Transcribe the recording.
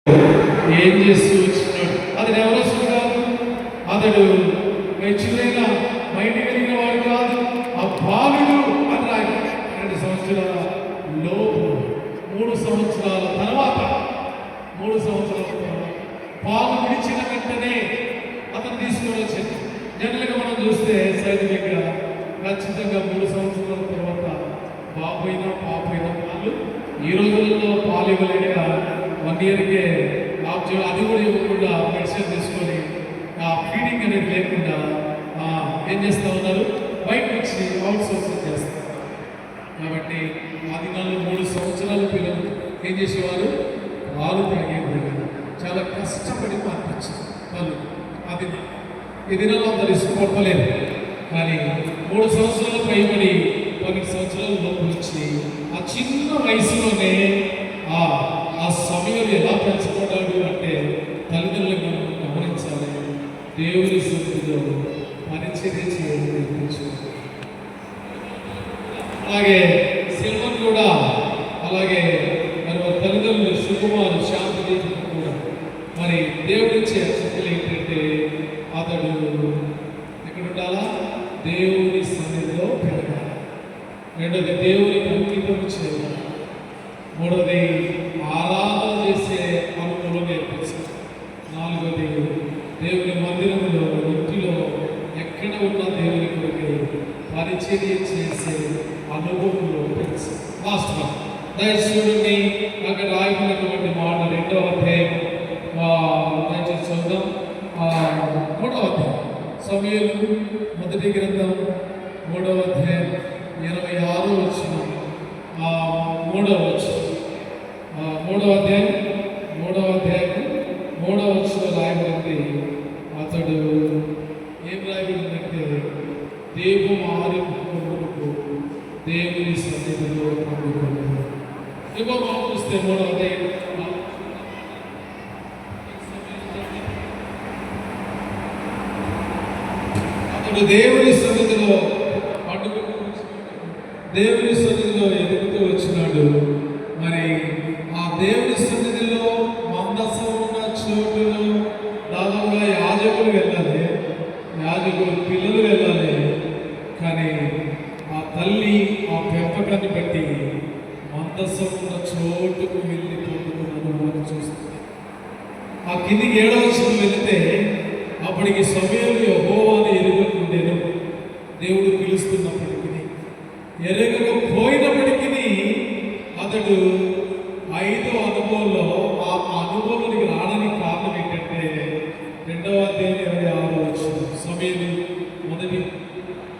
ఏం చేస్తూ వచ్చినాడు. అతడు ఎవరొస్తుంది కాదు, అతడు మెచ్చులైన మైండ్ కలిగిన వాడు కాదు. ఆ బాలుడు అని రాయి 2 సంవత్సరాల లోపు 3 సంవత్సరాల తర్వాత పాలు విడిచిన వెంటనే అతను తీసుకొని వచ్చింది. జనరల్గా మనం చూస్తే సైనికంగా ఖచ్చితంగా 3 సంవత్సరాల తర్వాత బాబైనా పాపైనా వాళ్ళు ఈ రోజులలో పాలు ఇవ్వలేక 1 ఇయర్కే ఆఫ్ చేయాలి. అది కూడా ఇవ్వకుండా మెడిసిన్ తీసుకొని ఆ ఫీడింగ్ అనేది లేకుండా ఏం చేస్తూ ఉన్నారు, బయట వచ్చి అవుట్ సోర్సింగ్ చేస్తారు. కాబట్టి ఆ దినాల్లో 3 సంవత్సరాల పిల్లలు ఏం చేసేవారు, పాలు తాగేవారు. చాలా కష్టపడి మార్పించారు వాళ్ళు. అది ఈ దినాల్లో అంత ఇష్టపడలేదు. కానీ 3 సంవత్సరాలు పైబడి 12 సంవత్సరాల లోపు వచ్చి ఆ చిన్న వయసులోనే ఆ సమయం ఎలా పెంచబడ్డాడు అంటే తల్లిదండ్రులకు మనం గమనించాలి. దేవుని సన్నిధిలో పరిచర్య చేయడం నేర్పించారు. అలాగే సిల్వన్ కూడా అలాగే మరి వారి తల్లిదండ్రులు సుకుమారు శాంతిదేవి కూడా మరి దేవుడిచ్చే శక్తులు ఏంటంటే అతడు ఎక్కడ ఉండాలా, దేవుని సన్నిధిలో పెరగాలి. రెండోది దేవునికి అంకితం చేయాలి. మూడోది ఆరాధన చేసే అనుభవం నేర్పించాలి. నాలుగోది దేవుని మందిరంలో ఇంటిలో ఎక్కడ ఉన్న దేవుని కొరకు పరిచర్య చేసే అనుభవంలో పెంచాలి. లాస్ట్ దయచేసి అక్కడ రాయబడినటువంటి మాట 2వ అధ్యాయం దయచేసి చూద్దాం. 3వ అధ్యాయం సమూయేలు మొదటి గ్రంథం 3వ అధ్యాయం 26వ వచనం 3వ వచనం 3వ అధ్యాయం 3వ వచనం రాయబడింది. అతడు ఏం రాయబడిందంటే దేవు ఆరింపు దేవుని సన్నిధిలో పండుకున్నాడు. ఇవ్వ చూస్తే 3వ అధ్యాయం అతడు దేవుని సన్నిధిలో దేవుని సన్నిధిలో ఎదుగుతూ వచ్చినాడు. మరి ఆ దేవుని సన్నిధిలో మందసం ఉన్న చోటులో దాదాపుగా యాజకులు వెళ్ళాలి, యాజకులు పిల్లలు వెళ్ళాలి. కానీ ఆ తల్లి ఆ పెంపకాన్ని బట్టి మందసం ఉన్న చోటుకు వెళ్ళి పొందుకున్నాను చూస్తుంది. ఆ కిందికి 7వ వచనం వెళితే అప్పటికి సమయంలో యెహోవాను ఎరుగకుండెను. దేవుడు పిలుస్తున్నప్పటికీ ఎరగకపోయినప్పటికీ అతడు 5వ అనుభవంలో ఆ అనుభవానికి రావడానికి కారణం ఏంటంటే 2వ అధ్యాయం 26వ వచనం సమూయేలు